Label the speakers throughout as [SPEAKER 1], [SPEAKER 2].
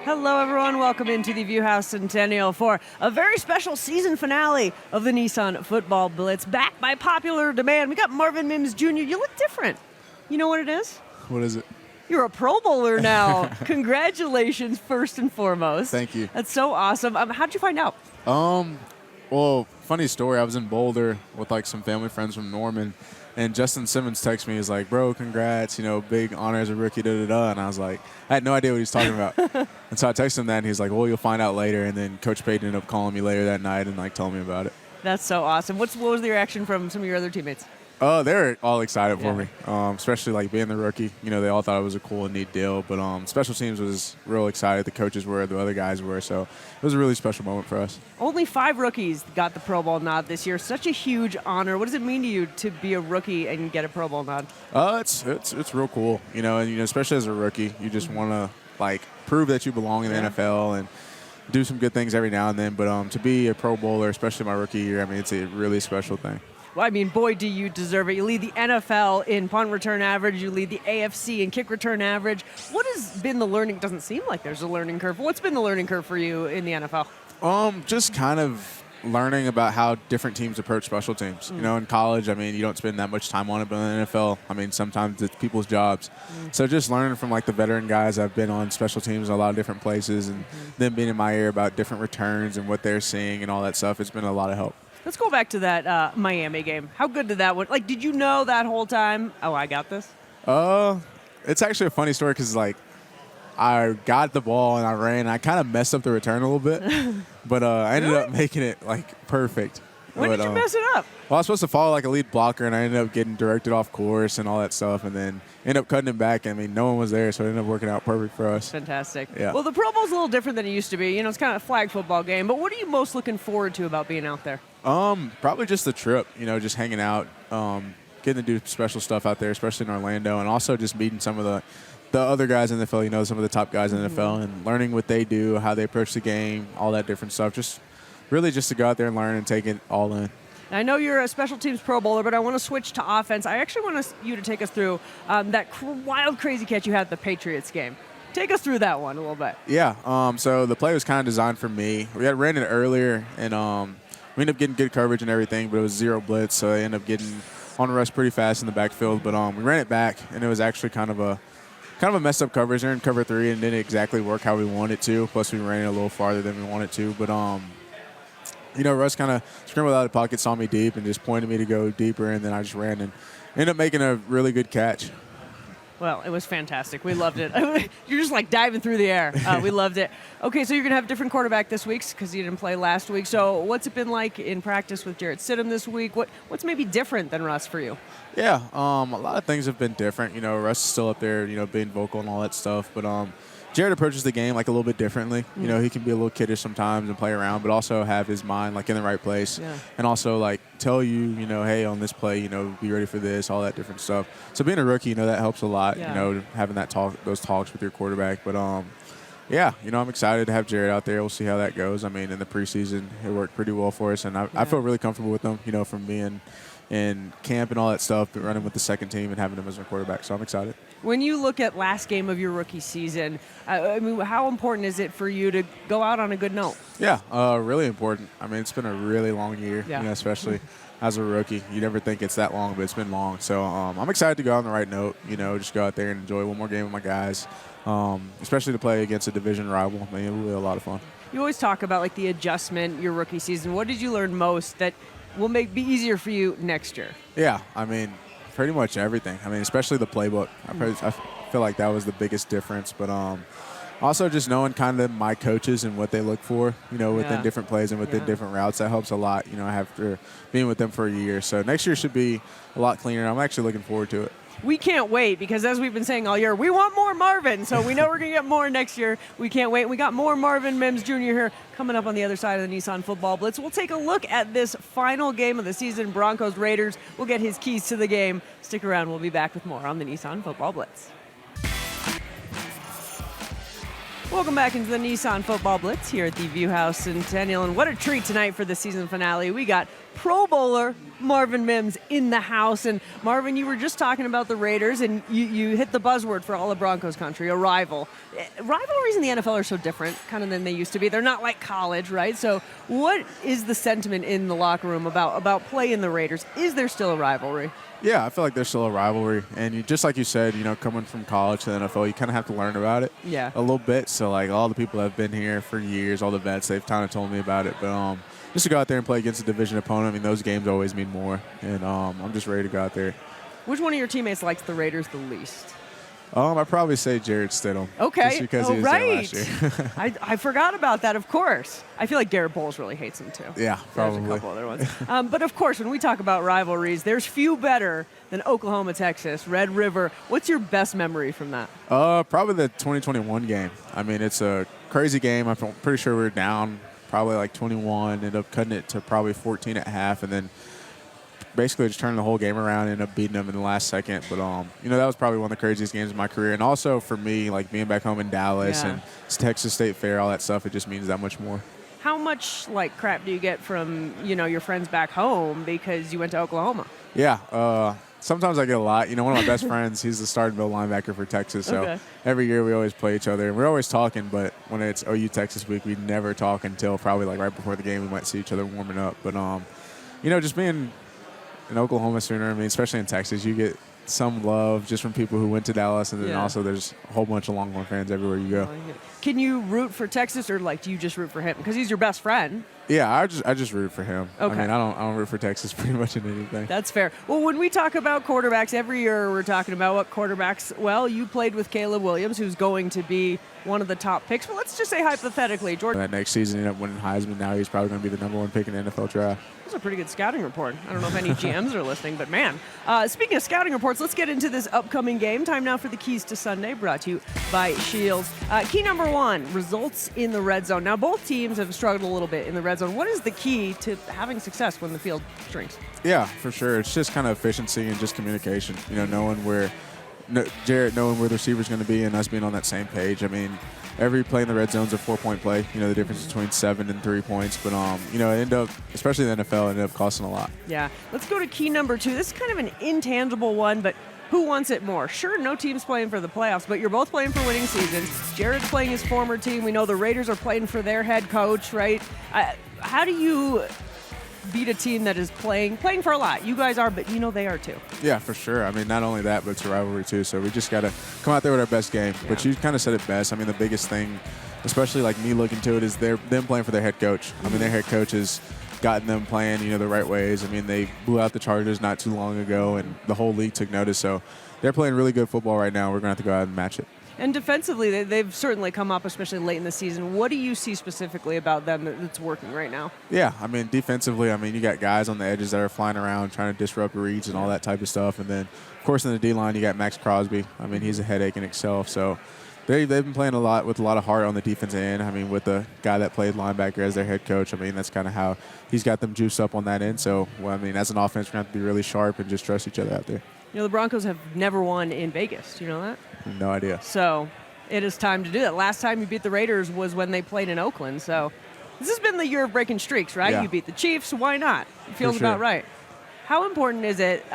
[SPEAKER 1] Hello, everyone. Welcome into the Viewhouse Centennial for a very special season finale of the Nissan Football Blitz. Back by popular demand, we got Marvin Mims Jr. You look different. You know what it is?
[SPEAKER 2] What is it?
[SPEAKER 1] You're a Pro Bowler now. Congratulations, first and foremost.
[SPEAKER 2] Thank you.
[SPEAKER 1] That's so awesome. How'd you find out?
[SPEAKER 2] Well, funny story. I was in Boulder with like some family friends from Norman, and Justin Simmons texted me. He's like, "Bro, congrats! You know, big honor as a rookie." And I was like, I had no idea what he was talking about. And so I texted him that, and he's like, "Well, you'll find out later." And then Coach Payton ended up calling me later that night and like telling me about it.
[SPEAKER 1] That's so awesome. What was the reaction from some of your other teammates?
[SPEAKER 2] They were all excited for me, especially like being the rookie. You know, they all thought it was a cool and neat deal. But special teams was real excited. The coaches were, the other guys were. So it was a really special moment for us.
[SPEAKER 1] Only 5 rookies got the Pro Bowl nod this year. Such a huge honor. What does it mean to you to be a rookie and get a Pro Bowl nod?
[SPEAKER 2] It's real cool. You know, and especially as a rookie, you just want to like prove that you belong in the NFL and do some good things every now and then. But to be a Pro Bowler, especially my rookie year, I mean, it's a really special thing.
[SPEAKER 1] Well, I mean, boy, do you deserve it. You lead the NFL in punt return average. You lead the AFC in kick return average. What has been the learning? Doesn't seem like there's a learning curve. What's been the learning curve for you in the NFL?
[SPEAKER 2] Just kind of learning about how different teams approach special teams. You know, in college, I mean, you don't spend that much time on it, but in the NFL, I mean, sometimes it's people's jobs. So just learning from like the veteran guys I've been on special teams in a lot of different places, and them being in my ear about different returns and what they're seeing and all that stuff, it's been a lot of help.
[SPEAKER 1] Let's go back to that Miami game. How good did that one? Like, did you know that whole time, oh, I got this?
[SPEAKER 2] It's actually a funny story because, like, I got the ball and I ran. And I kind of messed up the return a little bit, but I ended up making it, like, perfect.
[SPEAKER 1] When did you mess it up?
[SPEAKER 2] Well, I was supposed to follow, like, a lead blocker, and I ended up getting directed off course and all that stuff, and then ended up cutting him back. I mean, no one was there, so it ended up working out perfect for us.
[SPEAKER 1] Fantastic.
[SPEAKER 2] Yeah.
[SPEAKER 1] Well, the Pro Bowl's a little different than it used to be. You know, it's kind of a flag football game, but what are you most looking forward to about being out there?
[SPEAKER 2] Probably just the trip, you know, just hanging out, getting to do special stuff out there, especially in Orlando, and also just meeting some of the other guys in the NFL, you know, some of the top guys in the NFL, and learning what they do, how they approach the game, all that different stuff. Just really just to go out there and learn and take it all in.
[SPEAKER 1] I know you're a special teams Pro Bowler, but I want to switch to offense. I actually want you to take us through that wild, crazy catch you had at the Patriots game. Take us through that one a little bit.
[SPEAKER 2] Yeah, so the play was kind of designed for me. We had ran it earlier, and we ended up getting good coverage and everything, but it was 0 blitz, so I ended up getting on the rush pretty fast in the backfield. But we ran it back, and it was actually kind of a messed up coverage. They're in cover 3 and didn't exactly work how we wanted it to. Plus, we ran it a little farther than we wanted to. But you know, Russ kind of scrambled out of the pocket, saw me deep, and just pointed me to go deeper, and then I just ran and ended up making a really good catch.
[SPEAKER 1] Well, it was fantastic. We loved it. You're just like diving through the air. We loved it. Okay, so you're going to have a different quarterback this week because you didn't play last week. So what's it been like in practice with Jarrett Stidham this week? What's maybe different than Russ for you?
[SPEAKER 2] Yeah, a lot of things have been different. You know, Russ is still up there, you know, being vocal and all that stuff. But Jarrett approaches the game like a little bit differently. You know, he can be a little kiddish sometimes and play around, but also have his mind like in the right place, and also like tell you, you know, hey, on this play, you know, be ready for this, all that different stuff. So being a rookie, you know, that helps a lot. You know, having those talks with your quarterback. But yeah, you know, I'm excited to have Jarrett out there. We'll see how that goes. I mean, in the preseason, it worked pretty well for us, and I feel really comfortable with him. You know, from being in camp and all that stuff, but running with the second team and having him as my quarterback. So I'm excited.
[SPEAKER 1] When you look at last game of your rookie season, I mean, how important is it for you to go out on a good note?
[SPEAKER 2] Yeah, really important. I mean, it's been a really long year, you know, especially as a rookie. You never think it's that long, but it's been long. So I'm excited to go on the right note, you know, just go out there and enjoy one more game with my guys, especially to play against a division rival. I mean, it will be a lot of fun. You
[SPEAKER 1] always talk about, like, the adjustment your rookie season. What did you learn most that will be easier for you next year?
[SPEAKER 2] Yeah, I mean, pretty much everything. I mean, especially the playbook. I feel like that was the biggest difference. But also just knowing kind of my coaches and what they look for, you know, within different plays and within different routes, that helps a lot, you know, after being with them for a year. So next year should be a lot cleaner. I'm actually looking forward to it.
[SPEAKER 1] We can't wait because, as we've been saying all year, we want more Marvin. So we know we're going to get more next year. We can't wait. We got more Marvin Mims Jr. here coming up on the other side of the Nissan Football Blitz. We'll take a look at this final game of the season, Broncos-Raiders. We'll get his keys to the game. Stick around. We'll be back with more on the Nissan Football Blitz. Welcome back into the Nissan Football Blitz here at the Viewhouse Centennial. And what a treat tonight for the season finale. We got Pro Bowler Marvin Mims in the house. And Marvin, you were just talking about the Raiders, and you hit the buzzword for all of Broncos country, a rival. Rivalries in the NFL are so different kind of than they used to be. They're not like college, right? So what is the sentiment in the locker room about playing the Raiders? Is there still a rivalry?
[SPEAKER 2] Yeah, I feel like there's still a rivalry. And just like you said, coming from college to the NFL, you kind of have to learn about it a little bit. So, like, all the people that have been here for years, all the vets, they've kind of told me about it. But just to go out there and play against a division opponent, I mean, those games always mean more. And I'm just ready to go out there.
[SPEAKER 1] Which one of your teammates likes the Raiders the least?
[SPEAKER 2] I'd probably say Jarrett Stidham.
[SPEAKER 1] Okay.
[SPEAKER 2] Just because he was there last year.
[SPEAKER 1] I forgot about that, of course. I feel like Garrett Bowles really hates him, too.
[SPEAKER 2] Yeah, probably.
[SPEAKER 1] There's a couple other ones. But, of course, when we talk about rivalries, there's few better than Oklahoma, Texas, Red River. What's your best memory from that?
[SPEAKER 2] Probably the 2021 game. I mean, it's a crazy game. I'm pretty sure we were down probably like 21, ended up cutting it to probably 14 at half, and then basically just turning the whole game around and ended up beating them in the last second. But, that was probably one of the craziest games of my career. And also for me, like being back home in Dallas and Texas State Fair, all that stuff, it just means that much more.
[SPEAKER 1] How much, like, crap do you get from, your friends back home because you went to Oklahoma?
[SPEAKER 2] Yeah. Sometimes I get a lot. One of my best friends, he's the starting middle linebacker for Texas. So every year we always play each other. And we're always talking, but when it's OU Texas week, we never talk until probably like right before the game. We might see each other warming up. But, just being an Oklahoma Sooner, I mean, especially in Texas, you get some love just from people who went to Dallas, and then also there's a whole bunch of Longhorn fans everywhere you go.
[SPEAKER 1] Can you root for Texas, or do you just root for him because he's your best friend?
[SPEAKER 2] Yeah, I just root for him.
[SPEAKER 1] Okay.
[SPEAKER 2] I mean, I don't root for Texas pretty much in anything.
[SPEAKER 1] That's fair. Well, when we talk about quarterbacks, every year we're talking about what quarterbacks. Well, you played with Caleb Williams, who's going to be one of the top picks. But let's just say hypothetically, Jordan.
[SPEAKER 2] That next season, he ended up winning Heisman. Now he's probably going to be the number one pick in the NFL draft.
[SPEAKER 1] That's a pretty good scouting report. I don't know if any GMs are listening, but man. Speaking of scouting reports, let's get into this upcoming game. Time now for the Keys to Sunday, brought to you by Shields. Key number 1, results in the red zone. Now, both teams have struggled a little bit in the red zone. What is the key to having success when the field shrinks?
[SPEAKER 2] Yeah, for sure. It's just kind of efficiency and just communication. knowing where Jarrett knowing where the receiver's going to be and us being on that same page. I mean, every play in the red zone's a 4-point play. The difference between 7 and 3 points. But, it ended up, especially in the NFL, it ended up costing a lot. Yeah.
[SPEAKER 1] Let's go to key number 2. This is kind of an intangible one, but who wants it more? Sure, no team's playing for the playoffs, but you're both playing for winning seasons. Jarrett's playing his former team. We know the Raiders are playing for their head coach, right? How do you beat a team that is playing for a lot? You guys are, but they are too.
[SPEAKER 2] Yeah, for sure. I mean, not only that, but it's a rivalry too. So we just got to come out there with our best game. Yeah. But you kind of said it best. I mean, the biggest thing, especially like me looking to it, is them playing for their head coach. I mean, their head coach has gotten them playing, the right ways. I mean, they blew out the Chargers not too long ago, and the whole league took notice. So they're playing really good football right now. We're going to have to go out and match it.
[SPEAKER 1] And defensively, they've certainly come up, especially late in the season. What do you see specifically about them that's working right now?
[SPEAKER 2] Yeah, I mean, defensively, you got guys on the edges that are flying around trying to disrupt reads and all that type of stuff. And then, of course, in the D-line, you got Max Crosby. I mean, he's a headache in itself. So they've been playing with a lot of heart on the defensive end. I mean, with the guy that played linebacker as their head coach, that's kind of how he's got them juiced up on that end. So, as an offense, we're going to have to be really sharp and just trust each other out there.
[SPEAKER 1] The Broncos have never won in Vegas. Do you know that?
[SPEAKER 2] No idea.
[SPEAKER 1] So it is time to do that. Last time you beat the Raiders was when they played in Oakland. So this has been the year of breaking streaks, right?
[SPEAKER 2] Yeah.
[SPEAKER 1] You beat the Chiefs. Why not? It feels about right. How important is it,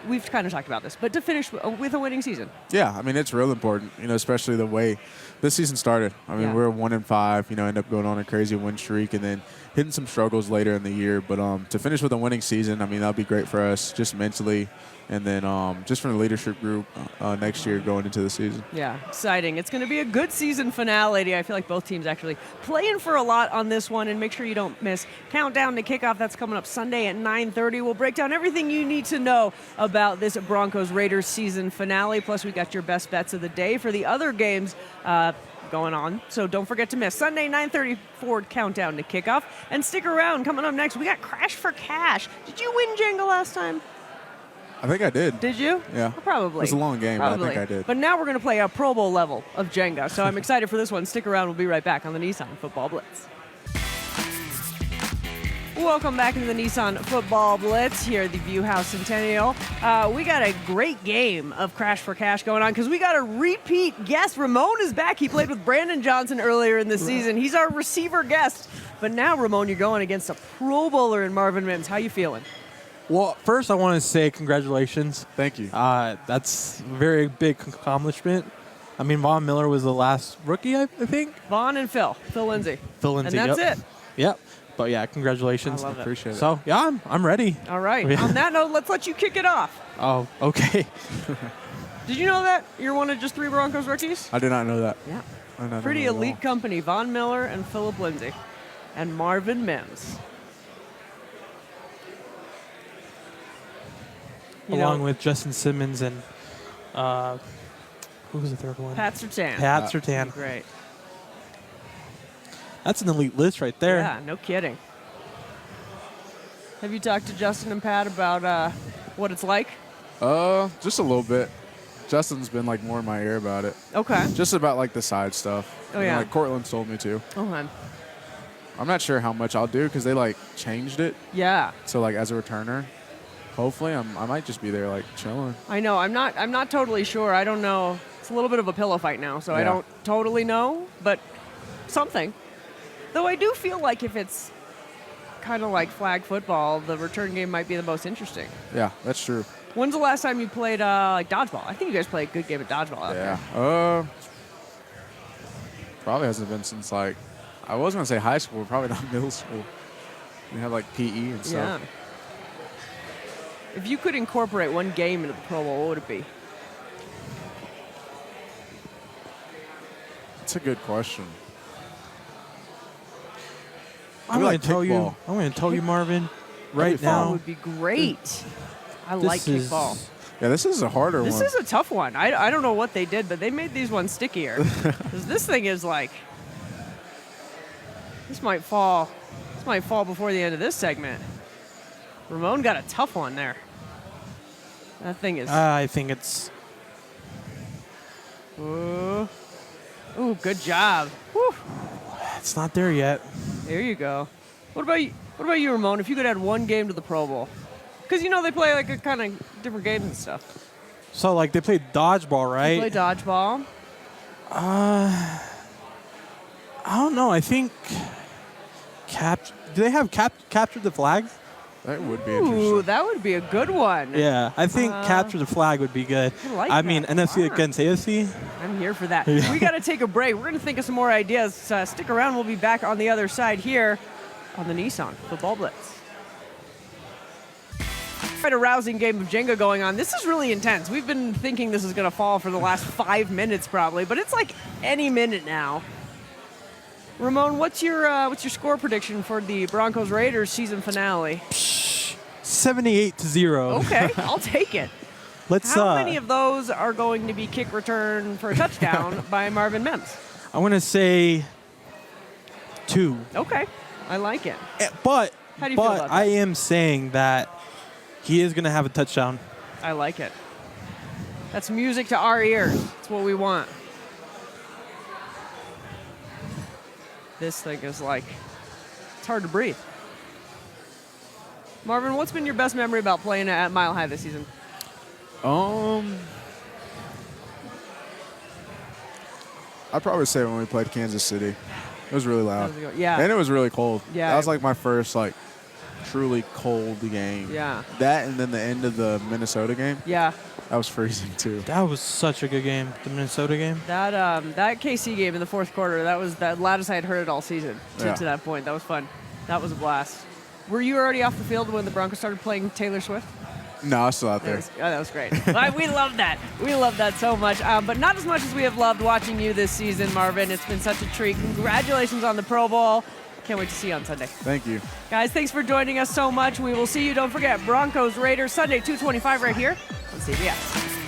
[SPEAKER 1] we've kind of talked about this, but to finish with a winning season? Yeah,
[SPEAKER 2] it's real important, especially the way this season started. We're 1-5, end up going on a crazy win streak and then hitting some struggles later in the year. But to finish with a winning season, that'll be great for us just mentally. And then just from the leadership group next year going into the season.
[SPEAKER 1] Yeah, exciting. It's going to be a good season finale. I feel like both teams actually playing for a lot on this one. And make sure you don't miss Countdown to Kickoff. That's coming up Sunday at 9:30. We'll break down everything you need to know about this Broncos-Raiders season finale. Plus, we got your best bets of the day for the other games going on. So don't forget to miss Sunday, 9:30 for Countdown to Kickoff. And stick around. Coming up next, we got Crash for Cash. Did you win Jenga last time?
[SPEAKER 2] I think I did.
[SPEAKER 1] Did you?
[SPEAKER 2] Yeah.
[SPEAKER 1] Well, probably.
[SPEAKER 2] It was a long game, but I think I did.
[SPEAKER 1] But now we're going to play a Pro Bowl level of Jenga. So I'm excited for this one. Stick around. We'll be right back on the Nissan Football Blitz. Welcome back into the Nissan Football Blitz here at the View House Centennial. We got a great game of Crash for Cash going on because we got a repeat guest. Ramon is back. He played with Brandon Johnson earlier in the season. He's our receiver guest. But now, Ramon, you're going against a Pro Bowler in Marvin Mims. How you feeling?
[SPEAKER 3] Well, first I want to say congratulations.
[SPEAKER 2] Thank you.
[SPEAKER 3] That's a very big accomplishment. I mean, Von Miller was the last rookie, I think.
[SPEAKER 1] Vaughn and Phil Lindsay.
[SPEAKER 3] Phil Lindsay,
[SPEAKER 1] And that's it.
[SPEAKER 3] Yep. But yeah, congratulations.
[SPEAKER 1] I love it.
[SPEAKER 2] Appreciate it.
[SPEAKER 3] So yeah, I'm ready.
[SPEAKER 1] All right.
[SPEAKER 3] Yeah.
[SPEAKER 1] On that note, let's let you kick it off.
[SPEAKER 3] Oh, okay.
[SPEAKER 1] Did you know that you're one of just 3 Broncos rookies?
[SPEAKER 2] I did not know that.
[SPEAKER 1] Yeah.
[SPEAKER 2] I did not
[SPEAKER 1] Pretty
[SPEAKER 2] know that at
[SPEAKER 1] elite
[SPEAKER 2] all.
[SPEAKER 1] company. Von Miller and Philip Lindsay. And Marvin Mims.
[SPEAKER 3] Along with Justin Simmons and who was the third one?
[SPEAKER 1] Pat Surtain.
[SPEAKER 3] Pat Surtain.
[SPEAKER 1] Great.
[SPEAKER 3] That's an elite list right there.
[SPEAKER 1] Yeah, no kidding. Have you talked to Justin and Pat about what it's like?
[SPEAKER 2] Just a little bit. Justin's been like more in my ear about it.
[SPEAKER 1] Okay.
[SPEAKER 2] Just about like the side stuff.
[SPEAKER 1] Oh, yeah.
[SPEAKER 2] Like Cortland told me to.
[SPEAKER 1] Okay.
[SPEAKER 2] I'm not sure how much I'll do because they like changed it.
[SPEAKER 1] Yeah.
[SPEAKER 2] So like as a returner, hopefully I might just be there like chilling.
[SPEAKER 1] I know. I'm not totally sure. I don't know. It's a little bit of a pillow fight now, so I
[SPEAKER 2] Yeah.
[SPEAKER 1] don't totally know, but something. Though I do feel like if it's kind of like flag football, the return game might be the most interesting.
[SPEAKER 2] Yeah, that's true.
[SPEAKER 1] When's the last time you played like dodgeball? I think you guys played a good game of dodgeball out
[SPEAKER 2] Yeah.
[SPEAKER 1] there.
[SPEAKER 2] Probably hasn't been since like I was gonna say high school, probably not middle school. We had like PE and
[SPEAKER 1] Yeah.
[SPEAKER 2] stuff.
[SPEAKER 1] If you could incorporate one game into the Pro Bowl, what would it be?
[SPEAKER 2] That's a good question.
[SPEAKER 3] I'm
[SPEAKER 2] We
[SPEAKER 3] going
[SPEAKER 2] like
[SPEAKER 3] to tell you.
[SPEAKER 2] kickball.
[SPEAKER 3] I'm going to tell you, Marvin. Right
[SPEAKER 2] be fun.
[SPEAKER 1] Kickball
[SPEAKER 3] now,
[SPEAKER 1] would be great. I
[SPEAKER 3] this
[SPEAKER 1] like
[SPEAKER 3] is-
[SPEAKER 1] kickball.
[SPEAKER 2] Yeah, this is a harder
[SPEAKER 1] This
[SPEAKER 2] one.
[SPEAKER 1] is a tough one. I don't know what they did, but they made these ones stickier. 'Cause this thing is like, this might fall before the end of this segment. Ramon got a tough one there. That thing is.
[SPEAKER 3] I think it's.
[SPEAKER 1] Ooh, good job. Whew.
[SPEAKER 3] It's not there yet.
[SPEAKER 1] There you go. What about you, Ramon? If you could add one game to the Pro Bowl, because they play like a kind of different games and stuff.
[SPEAKER 3] So like they played dodgeball, right?
[SPEAKER 1] They play dodgeball.
[SPEAKER 3] I don't know. I think. Do they have capture the flag?
[SPEAKER 2] That would be
[SPEAKER 1] Ooh,
[SPEAKER 2] interesting.
[SPEAKER 1] that would be a good one.
[SPEAKER 3] Yeah, I think capture the flag would be good.
[SPEAKER 1] I like
[SPEAKER 3] I mean,
[SPEAKER 1] that.
[SPEAKER 3] NFC
[SPEAKER 1] Smart.
[SPEAKER 3] against AFC.
[SPEAKER 1] I'm here for that. We got to take a break. We're going to think of some more ideas. Stick around. We'll be back on the other side here on the Nissan Football Blitz. Quite a rousing game of Jenga going on. This is really intense. We've been thinking this is going to fall for the last 5 minutes probably, but it's like any minute now. Ramon, what's your score prediction for the Broncos Raiders season finale?
[SPEAKER 3] 78-0.
[SPEAKER 1] Okay, I'll take it.
[SPEAKER 3] Let's.
[SPEAKER 1] How many of those are going to be kick return for a touchdown by Marvin Mims?
[SPEAKER 3] I want to say 2.
[SPEAKER 1] Okay, I like it.
[SPEAKER 3] But
[SPEAKER 1] How do you feel about that?
[SPEAKER 3] I am saying that he is going to have a touchdown.
[SPEAKER 1] I like it. That's music to our ears. That's what we want. This thing is like, it's hard to breathe. Marvin, what's been your best memory about playing at Mile High this season?
[SPEAKER 2] I'd probably say when we played Kansas City. It was really loud.
[SPEAKER 1] Yeah.
[SPEAKER 2] And it was really cold.
[SPEAKER 1] Yeah.
[SPEAKER 2] That was like my first like truly cold game.
[SPEAKER 1] Yeah.
[SPEAKER 2] That and then the end of the Minnesota game.
[SPEAKER 1] Yeah.
[SPEAKER 2] That was freezing too.
[SPEAKER 3] That was such a good game, the Minnesota game.
[SPEAKER 1] That KC game in the fourth quarter, that was the loudest I had heard it all season
[SPEAKER 2] Yeah.
[SPEAKER 1] to that point. That was fun. That was a blast. Were you already off the field when the Broncos started playing Taylor Swift?
[SPEAKER 2] No, I was still out there.
[SPEAKER 1] That was great. We love that. We love that so much. But not as much as we have loved watching you this season, Marvin. It's been such a treat. Congratulations on the Pro Bowl. Can't wait to see you on Sunday.
[SPEAKER 2] Thank you.
[SPEAKER 1] Guys, thanks for joining us so much. We will see you. Don't forget, Broncos Raiders Sunday, 2:25 right here on CBS.